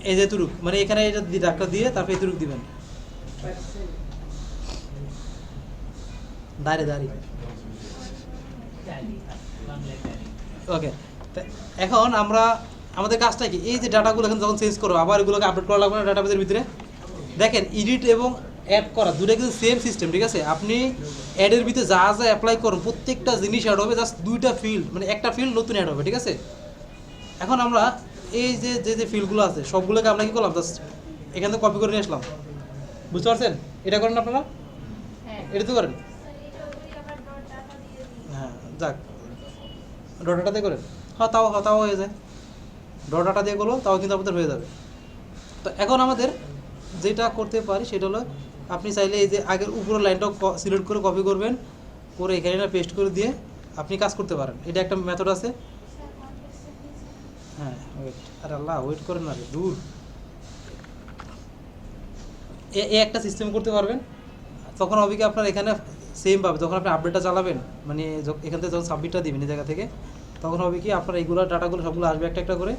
এই যে তুরুক মানে এখানে এটা ডাক্তার দিয়ে তারপরে এই তুরুক দিবেন দাঁড়িয়ে ওকে এখন আমরা আমাদের কাজটা কি এই যে ডাটাগুলো এখন যখন চেঞ্জ করবো আবার এগুলোকে আপডেট করা লাগবে না ডাটাবেজের ভিতরে দেখেন এডিট এবং অ্যাড করা দুটো কিন্তু সেম সিস্টেম ঠিক আছে আপনি অ্যাডের ভিতরে যা যা অ্যাপ্লাই করুন প্রত্যেকটা জিনিস অ্যাড হবে জাস্ট দুইটা ফিল্ড মানে একটা ফিল্ড নতুন অ্যাড হবে ঠিক আছে এখন আমরা এই যে যে যে ফিল্ডগুলো আছে সবগুলোকে আমরা কি করলাম জাস্ট এখান থেকে কপি করে নিয়ে আসলাম বুঝতে পারছেন এটা করেন আপনারা হ্যাঁ এটা তো করেন হ্যাঁ যাক ডট ডাটাতে করেন হ্যাঁ তাও হয়ে যায় ডট ডাটা দিয়ে করলো তাও কিন্তু আপনাদের হয়ে যাবে তো এখন আমাদের যেটা করতে পারি সেটা হলো আপনি চাইলে এই যে আগের উপরের লাইনটা সিলেক্ট করে কপি করবেন করে এখানে পেস্ট করে দিয়ে আপনি কাজ করতে পারেন এটা একটা মেথড আছে হ্যাঁ ওয়েট আরে আল্লাহ ওয়েট করেন না রে দূর এ একটা সিস্টেম করতে পারবেন তখন হবে কি আপনার এখানে সেম পাবে যখন আপনি আপডেটটা চালাবেন মানে এখান থেকে যখন সাবমিটটা দিবেন এই জায়গা থেকে তখন হবে কি আপনার এইগুলো ডাটাগুলো সবগুলো আসবে একটা একটা করে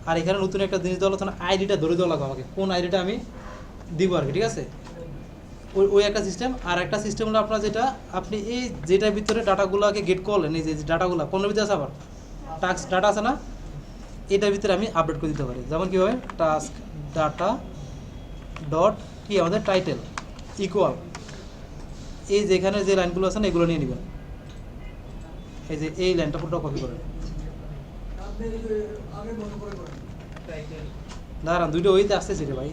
আর এখানে নতুন একটা জিনিস দেওয়া হলো তখন আইডিটা ধরে দেওয়া লাগবে আমাকে কোন আইডিটা আমি দিব আর কি ঠিক আছে ওই একটা সিস্টেম আর একটা সিস্টেম হলো আপনার যেটা আপনি এই যেটার ভিতরে ডাটাগুলোকে গেট করলেন এই যে ডাটাগুলো কোন ভিতরে আছে আবার টাস্ক ডাটা আছে না এটার ভিতরে আমি আপডেট করে দিতে পারি যেমন কীভাবে টাস্ক ডাটা ডট কি আমাদের টাইটেল ইকুয়াল এই যেখানে যে লাইনগুলো আছে না এগুলো নিয়ে নেবেন এই যে এই লাইনটা পুরোটা কপি করেন দাঁড়ান দুইটা ওইতে আসতেছি রে ভাই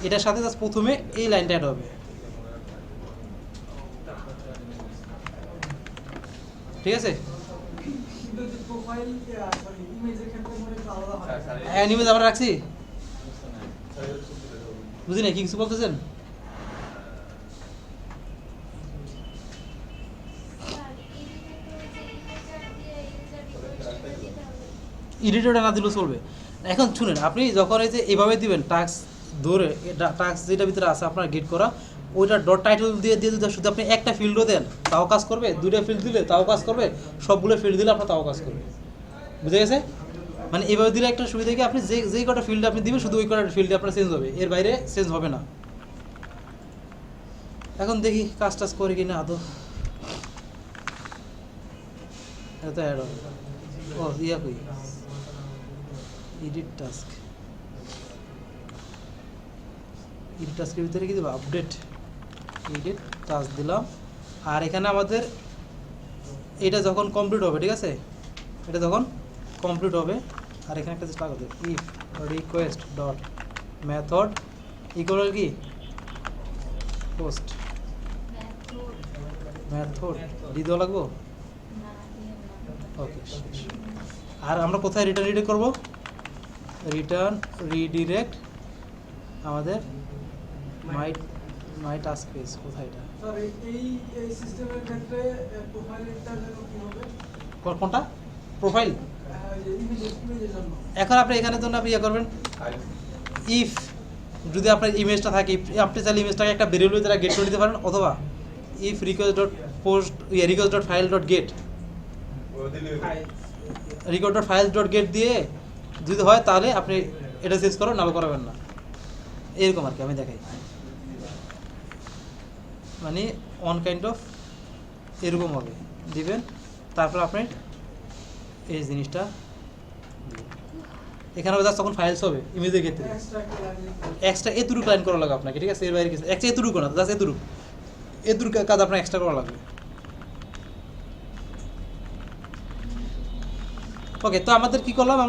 এটার সাথে জাস্ট প্রথমে এই লাইনটা অ্যাড হবে ঠিক আছে ইমেজ আমরা রাখছি বুঝি না কি কিছু বলতেছেন এডিটরটা না দিলেও চলবে। এখন শুনেন, আপনি যখন এই যে এইভাবে দিবেন টাস্ক ধরে, টাস্ক যেটা ভিতরে আছে আপনার গেট করা, ওইটা ডট টাইটেল দিয়ে দিয়ে যদি শুধু আপনি একটা ফিল্ডও দেন তাও কাজ করবে, দুইটা ফিল্ড দিলে তাও কাজ করবে, সবগুলো ফিল্ড দিলে আপনার তাও কাজ করবে। বুঝে গেছে? মানে এইভাবে দিলে একটা সুবিধা কি, আপনি যেই কটা ফিল্ডে আপনি দিবেন শুধু ওই কটা ফিল্ডে আপনার চেঞ্জ হবে, এর বাইরে চেঞ্জ হবে না। এখন দেখি কাজ টাজ করে কিনা আদৌ। এটা তো অ্যাড হবে। ও ইয়া কই, এডিট টাস্ক, এডিট টাস্কের ভিতরে কি দেবো, আপডেট এডিট টাস্ক দিলাম। আর এখানে আমাদের এটা যখন কমপ্লিট হবে, ঠিক আছে, এটা যখন কমপ্লিট হবে, আর এখানে একটা জিনিস লাগাতে, if request dot method equal কি পোস্ট মেথড দিয়ে দেওয়া লাগবো। ওকে, আর আমরা কোথায় রিটার্ন রিডিরেক্ট করবো, রিটার্ন রিডিরেক্ট আমাদের মাই টাস্ক পেজ। কোথায় এটা স্যার এই সিস্টেমের ক্ষেত্রে প্রোফাইল রিটার্ন কি হবে? কোনটা প্রোফাইল? ইমেজের জন্য এখন আপনি এখানে তো আপনি ইয়ে করবেন, ইফ যদি আপনার ইমেজটা থাকে, আপনি চাইলে ইমেজটাকে একটা ভেরিয়েবল দ্বারা গেট করে দিতে পারেন, অথবা if request dot post request dot file dot gate, request dot file dot gate দিয়ে যদি হয় তাহলে আপনি এটা চেঞ্জ করো, নাও করাবেন না, এরকম আর কি আমি দেখাই। মানে অন কাইন্ড অফ এরকম হবে দিবেন, তারপর আপনি এই জিনিসটা এখানে জাস্ট তখন ফাইলস হবে ইমেজের ক্ষেত্রে এক্সট্রা এতটুকু লাইন করা লাগবে আপনাকে, ঠিক আছে, এর বাইরে কিছু একটা এতটুকু না, জাস্ট এতটুকু কাজ আপনার এক্সট্রা করা লাগবে। ওকে, তো আমাদের কি করলাম,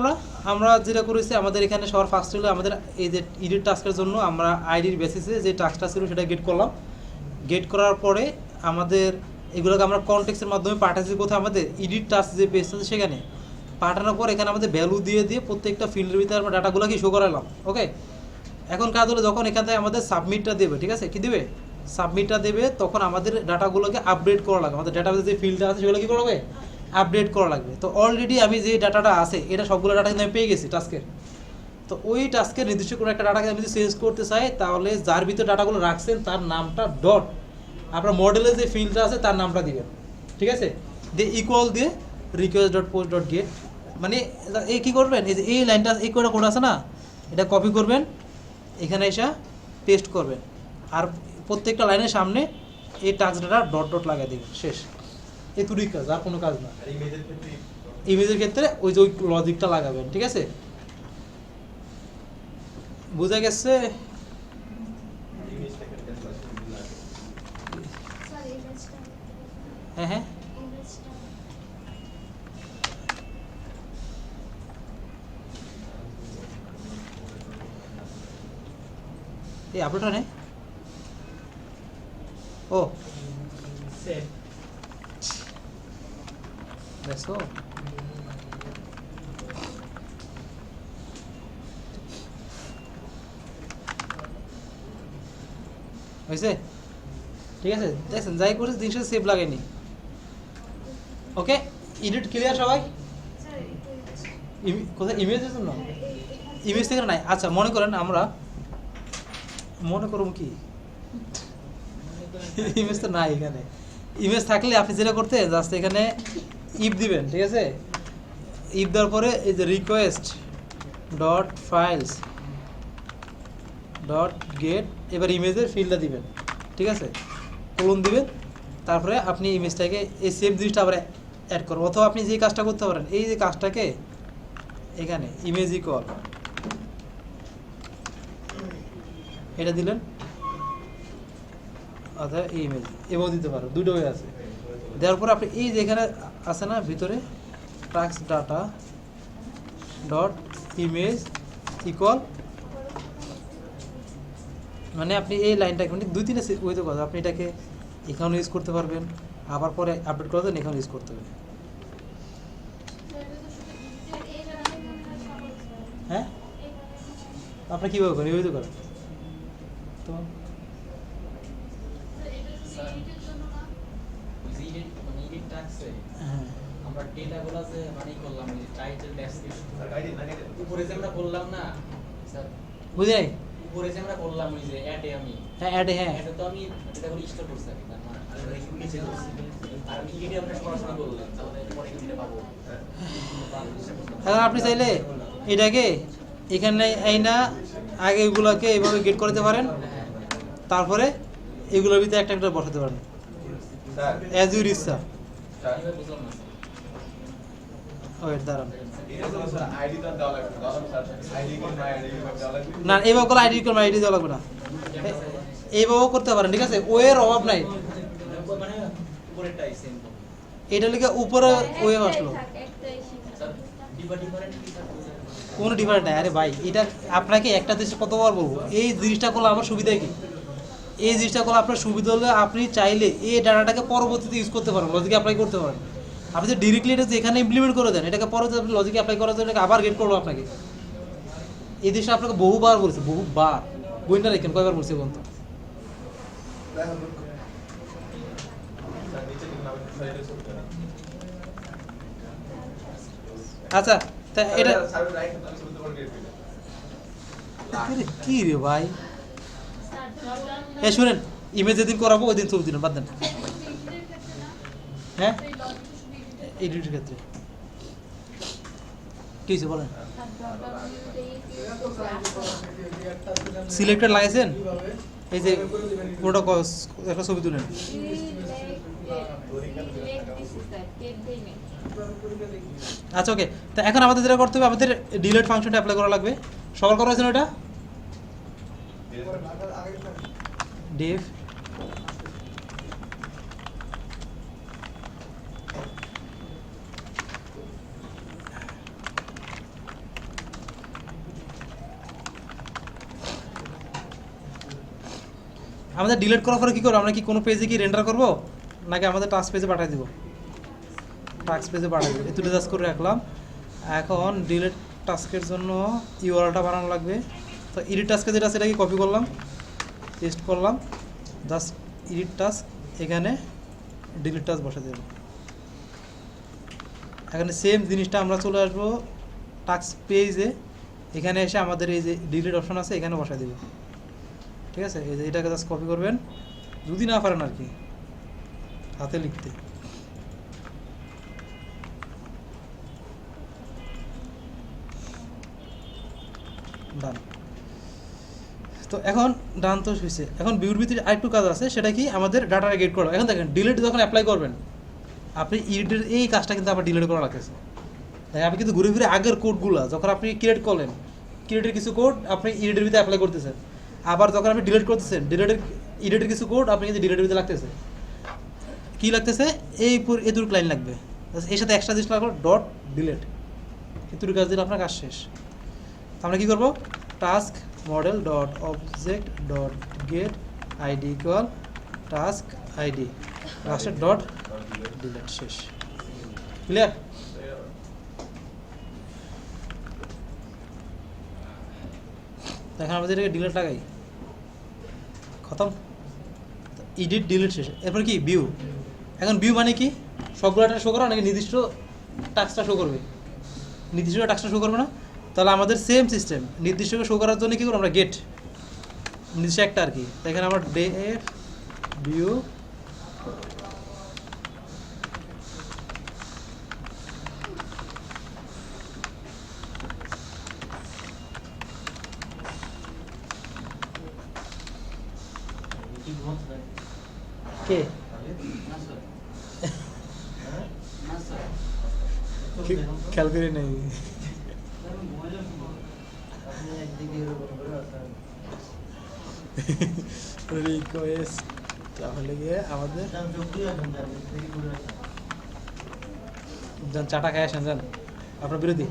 আমরা যেটা করেছি, আমাদের এখানে সবার ফার্স্ট হলো আমাদের এই যে এডিট টাস্কের জন্য আমরা আইডির বেসিসে যে টাস্কটা ছিল সেটা গেট করলাম। গেট করার পরে আমাদের এগুলোকে আমরা কনটেক্সটের মাধ্যমে পাঠাচ্ছি কোথায়, আমাদের এডিট টাস্ক যে পেজ আছে সেখানে পাঠানোর পর এখানে আমাদের ভ্যালু দিয়ে দিয়ে প্রত্যেকটা ফিল্ডের ভিতরে আমরা ডাটাগুলোকে শো করালাম। ওকে, এখন কাজ হলো যখন এখান থেকে আমাদের সাবমিটটা দেবে, ঠিক আছে, কি দেবে, সাবমিটটা দেবে, তখন আমাদের ডাটাগুলোকে আপডেট করা লাগবে, আমাদের ডাটাবেসে যে ফিল্ডটা আছে সেগুলো কী করা হবে, আপডেট করা লাগবে। তো অলরেডি আমি যে ডাটাটা আছে এটা সবগুলো ডাটা কিন্তু আমি পেয়ে গেছি টাস্কের। তো ওই টাস্কের নির্দিষ্ট কোনো একটা ডাটাকে আমি যদি চেঞ্জ করতে চাই, তাহলে যার ভিতরে ডাটাগুলো রাখছেন তার নামটা ডট আপনার মডেলের যে ফিল্ডটা আছে তার নামটা দিবেন, ঠিক আছে, দিয়ে ইকুয়াল দিয়ে request dot post dot gate. মানে এই কী করবেন, এই যে এই লাইনটা এই করে কোড আছে না, এটা কপি করবেন, এখানে এসে পেস্ট করবেন, আর প্রত্যেকটা লাইনের সামনে এই টাস্ক ডাটা ডট ডট লাগিয়ে দেবেন, শেষ। এতটুকুই কাজ, আর কোনো কাজ না। ইমেজের ক্ষেত্রে ওই যে ওই লজিকটা লাগাবেন, ঠিক আছে, বোঝা গেছে? স্যার ইমেজটা হ্যাঁ হ্যাঁ, ইমেজটা এই আপলোডটা নেই। ও দেখো, হয়েছে, ঠিক আছে, দেখছেন যাই করছে জিনিসটা সেভ লাগেনি। ওকে, এডিট ক্লিয়ার সবাই? স্যার কোথায় ইমেজের জন্য ইমেজ থেকে নাই। আচ্ছা, মনে করেন আমরা মনে করুন কি ইমেজ তো নাই এখানে। ইমেজ থাকলে আপনি যেটা করতে জাস্ট এখানে ইফ দিবেন, ঠিক আছে, ইফ দেওয়ার পরে এই যে request dot files dot gate, এবার ইমেজের ফিল্ডটা দিবেন, ঠিক আছে, কোলন দিবেন, তারপরে আপনি ইমেজটাকে এই সেম জিনিসটা আবার অ্যাড করবেন। অথবা আপনি যে কাজটা করতে পারেন, এই যে কাজটাকে এখানে ইমেজ ইকুয়াল এটা দিলেন, অর্থাৎ এই ইমেজ এও দিতে পারো, দুটো হয়ে আছে। দেওয়ার পরে আপনি এই যেখানে আছে না ভিতরে task data dot image equal, মানে আপনি এই লাইনটাকে মানে দুই তিনটা ওই তো কথা, আপনি এটাকে এখানেও ইউজ করতে পারবেন, আবার পরে আপডেট করে দেন এখানেও ইউজ করতে হবে। হ্যাঁ, আপনি কীভাবে করেন, এইভাবে তো করেন তো। এডিট টাস্কে হ্যাঁ, আমরা ডেটাগুলো এগুলা যে মানে করলাম এই টাইটেল ডেসক্রিপশন উপরে যে আমরা বললাম না স্যার, বুঝি নাই? উপরে যে আমরা বললাম ওই যে অ্যাডে আমি হ্যাঁ অ্যাডে, হ্যাঁ এটা তো আমি এটা করে স্টোর করছি আর কি, তার মানে আর এটা একটু নিচে করছি আর আমি ইডিটে আমরা সরাসরি বললাম তাহলে পরে ইডিটে পাবো। এখন আপনি চাইলে এটাকে এখানে এই না আগে এগুলোকে এইভাবে গেট করতে পারেন, তারপরে এগুলোর ভিতরে একটা একটা বসাতে পারেন অ্যাজ ইউর ইচ্ছা। এবার বুঝলাম না ওয়েট দাঁড়ান, আইডি তো দেওয়া লাগবে, আইডি কি মাই আইডি দেওয়া লাগবে। না এইভাবে করলে আইডি করলে আইডি দেওয়া লাগবে না, এইভাবেও করতে পারেন, ঠিক আছে? ওয়ের অভাব নাই, মানে উপরেরটাই সেম এটা লিখে উপরে ওয়ে আসলো, একটাই শিখা স্যার। ডিফারেন্ট কি স্যার? কোনো ডিফারেন্ট নাই। আরে ভাই এটা আপনাকে একটা দেশে কতবার বলবো, এই জিনিসটা করলে আমার সুবিধা কি? এই জিনিসটা করলে আপনার সুবিধা হলে আপনি চাইলে এই ডাটাটাকে পরবর্তীতে ইউজ করতে পারেন, লজিকে অ্যাপ্লাই করতে পারেন। আপনি যে ডিরেক্টলি এটা এখানে ইমপ্লিমেন্ট করে দেন, এটাকে পরে আপনি লজিকে অ্যাপ্লাই করার জন্য এটাকে আবার গেট করবো আপনাকে। এই জিনিসটা আপনাকে বহুবার বলছে, বহুবার। বইটা রেখেন কয়বার বলছে বলতো? নিচে দিন আমি সাইডে সব করি। আচ্ছা তা এটা সার্ভে রাইট আমি শুরু করে গেট দিলাম। আরে কি রে ভাই, স্যার ধরলাম এ শুনেন, ইমেজ যেদিন করাবো ওই দিন ছবি দিন, বাদ দেন। হ্যাঁ এডিটের ক্ষেত্রে কি হয়েছে বলেন? সিলেক্টেড লাগাইছেন, এই যে ওটা একটা ছবি তুলেন। আচ্ছা ওকে, তা এখন আমাদের যেটা করতে হবে, আমাদের ডিলেট ফাংশনটা অ্যাপ্লাই করা লাগবে। সবার করা হয়েছে না এটা? ডেভ আমাদের ডিলিট করার পরে কী করবো? আমরা কি কোনো পেজে কি রেন্ডার করবো, নাকি আমাদের টাস্ক পেজে পাঠিয়ে দিব? টাস্ক পেজে পাঠিয়ে দেবো, একটু জাস্ট করে রাখলাম। এখন ডিলিট টাস্কের জন্য ইউআরএলটা বানানো লাগবে। তো এডিট টাস্কে যেটা সেটাকে কপি করলাম, পেস্ট করলাম, জাস্ট এডিট টাস্ক, এখানে ডিলিট টাস্ক বসে দেব। এখানে সেম জিনিসটা আমরা চলে আসবো টাস্ক পেজে, এখানে এসে আমাদের এই যে ডিলিট অপশন আছে এখানে বসাই দেব। ঠিক আছে, এই যে এটাকে জাস্ট কপি করবেন, যদি না পারেন আর কি হাতে লিখতে। ডান। তো এখন ডান তো হয়েছে, এখন ভিউর ভিতরে আরেকটু কাজ আছে, সেটা কি আমাদের ডাটা গেট করা। এখন দেখেন ডিলিট যখন অ্যাপ্লাই করবেন আপনি ইডিটের এই কাজটা কিন্তু আবার ডিলিট করা লাগতেছে। তাই আপনি কিন্তু ঘুরে ফিরে আগের কোডগুলো যখন আপনি ক্রিয়েট করলেন, ক্রিয়েটের কিছু কোড আপনি ইডিটের ভিতরে অ্যাপ্লাই করতেছেন, আবার যখন আপনি ডিলিট করতেছেন ইডিটের কিছু কোড আপনি কিন্তু ডিলিটের ভিতরে লাগতেছে। কী লাগতেছে? এই এদুর লাইন লাগবে, এর সাথে এক্সট্রা জিনিস লাগবে ডট ডিলিট। এদুর কাজ দিলে আপনার কাজ শেষ। তো আমরা কী করবো? Task model dot object dot gate ID equal task ID লাস্টের ডট ডিলিট, শেষ। ক্লিয়ার? এখন আমাদের এটাকে ডিলিট লাগাই, খতম। এডিট ডিলিট শেষ। এরপর কি? ভিউ। এখন ভিউ মানে কি? সবগুলো একটা শো করা নাকি নির্দিষ্ট টাস্কটা শো করবে? নির্দিষ্ট টাস্কটা শো করবে না? তাহলে আমাদের সেম সিস্টেম, নির্দিষ্ট শো করার জন্য কী করবো আমরা? গেট নির্দিষ্ট একটা আর কি। এখানে আমার ডেট ভিউ কে খেয়াল করি নাই। রিকোয়েস্ট তাহলে গিয়ে আমাদের যান চাটা খাই আসেন, যান আপনার বিরোধী।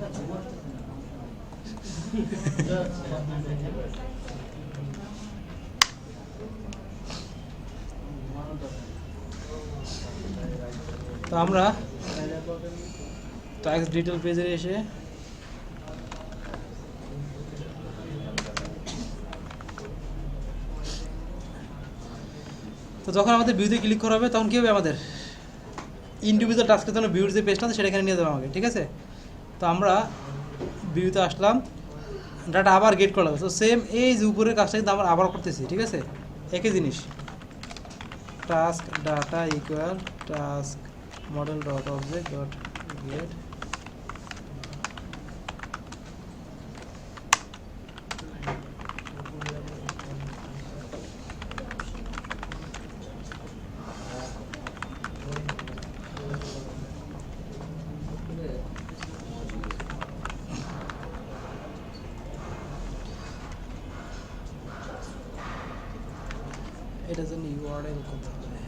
তো আমরা ট্যাক্স ডিটেল পেজে এসে তো যখন আমাদের ভিউতে ক্লিক করা হবে তখন কী হবে? আমাদের ইন্ডিভিজুয়াল টাস্কের জন্য ভিউর যে পেজটা আছে সেটা এখানে নিয়ে যাবে আমাকে, ঠিক আছে? তো আমরা ভিউতে আসলাম, ডাটা আবার গেট করা লাগবে। তো সেম এই যে উপরের কাজটা কিন্তু আমরা আবার করতেছি, ঠিক আছে? একই জিনিস, task data equal task model dot object dot gate. এটা জন্য ইউআরএল করতে হবে।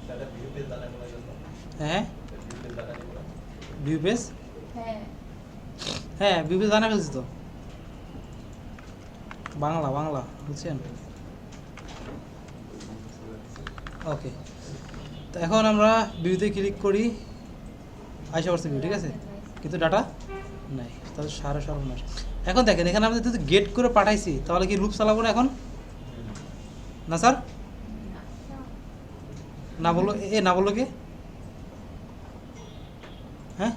তাহলে ভিউ পেজ বানানো হয়ে গেল। হ্যাঁ ভিউ পেজ বানানো হলো। ভিউ পেজ, হ্যাঁ হ্যাঁ ভিউ পেজ বানা ফেলছি তো, বাংলা বাংলা বুঝছেন? ওকে, তো এখন আমরা ভিউতে ক্লিক করি, আইসা পড়ছে ভিউ, ঠিক আছে? কিন্তু ডাটা নাই, তাহলে সর্বনাশ। এখন দেখেন এখানে আমরা যদি গেট করে পাঠাইছি তাহলে কি লুপ চালাবো না এখন? না স্যার, না বললো না বললো কি? হ্যাঁ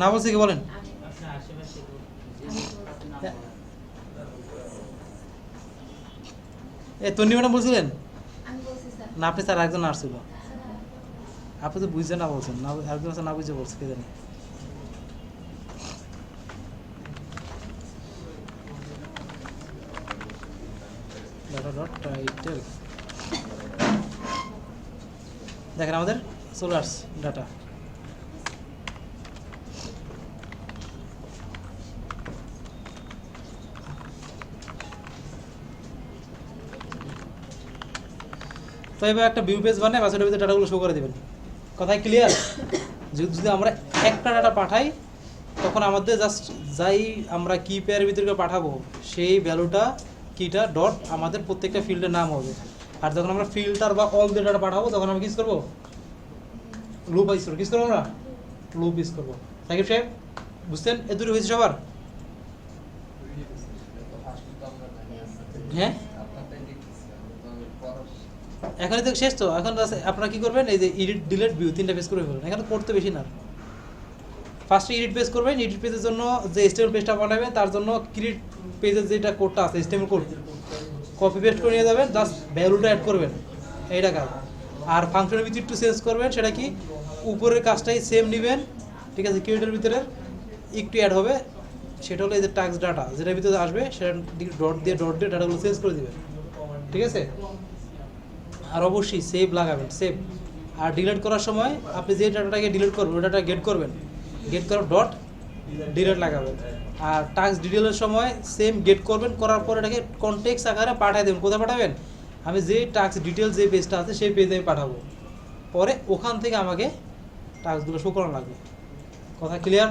না বলছে কি বলেন? তন্নি ম্যাডাম বলছিলেন আমি বলছি স্যার। না? আপনি স্যার একজন আসছিল, আপনি তো বুঝছেন না বলছেন না, একজন আছে না বুঝে বলছে, কে জানি। ডাটা ডট টাইটেল, দেখেন আমাদের চলে আসছে ডাটা। তো এবার একটা ভিউ পেজ বানায়, বাসের ভিতরে ডাটাগুলো শো করে দেবেন। কথাই ক্লিয়ার? যদি আমরা একটা ডাটা পাঠাই তখন আমাদের জাস্ট যাই আমরা কি পেয়ারের ভিতরে পাঠাবো সেই ভ্যালুটা কিটা ডট আমাদের প্রত্যেকটা ফিল্ডের নাম হবে। আর যখন আমরা ফিল্টার বা অল দিয়ে ডাটা পাঠাবো তখন আমরা কিস করবো? লুপ ইউজ করবো। কিস করবো আমরা? লুপ ইউজ করবো। সাকিব সাহেব বুঝছেন? এ দুটো হয়েছে সবার? হ্যাঁ এখানে তো শেষ। তো এখন আপনারা কি করবেন, এই যে এডিট ডিলিট ভিউ তিনটা পেজ করে ফেলবেন। এখানে করতে বেশি না, ফার্স্টে এডিট পেজ করবেন। এডিট পেজের জন্য যে এসটিএমএল পেজটা বানাবেন তার জন্য ক্রিয়েট পেজের যেটা কোডটা আছে এসটিএমএল কোড কপি পেস্ট করে নিয়ে যাবেন, জাস্ট ভ্যালুটা অ্যাড করবেন, এইটা কাজ। আর ফাংশনের ভিতরে একটু চেঞ্জ করবেন, সেটা কি উপরের কাজটাই সেম নেবেন, ঠিক আছে? ক্রিয়েটের ভিতরে একটু অ্যাড হবে, সেটা হলো এই যে টাস্ক ডাটা যেটার ভিতরে আসবে সেটা ডট দিয়ে ডাটাগুলো চেঞ্জ করে দেবেন, ঠিক আছে? আর অবশ্যই সেভ লাগাবেন, সেভ। আর ডিলিট করার সময় আপনি যে ডাটাটাকে ডিলিট করবেন ওই ডাটা গেট করবেন, গেট করার ডট ডিলিট লাগাবেন। আর টাস্ক ডিটেলের সময় সেম গেট করবেন, করার পর এটাকে কনটেক্সট আকারে পাঠিয়ে দেবেন। কোথায় পাঠাবেন? আমি যে টাস্ক ডিটেল যে পেজটা আছে সেই পেজে আমি পাঠাবো, পরে ওখান থেকে আমাকে টাস্কগুলো শো করানো লাগবে। কথা ক্লিয়ার?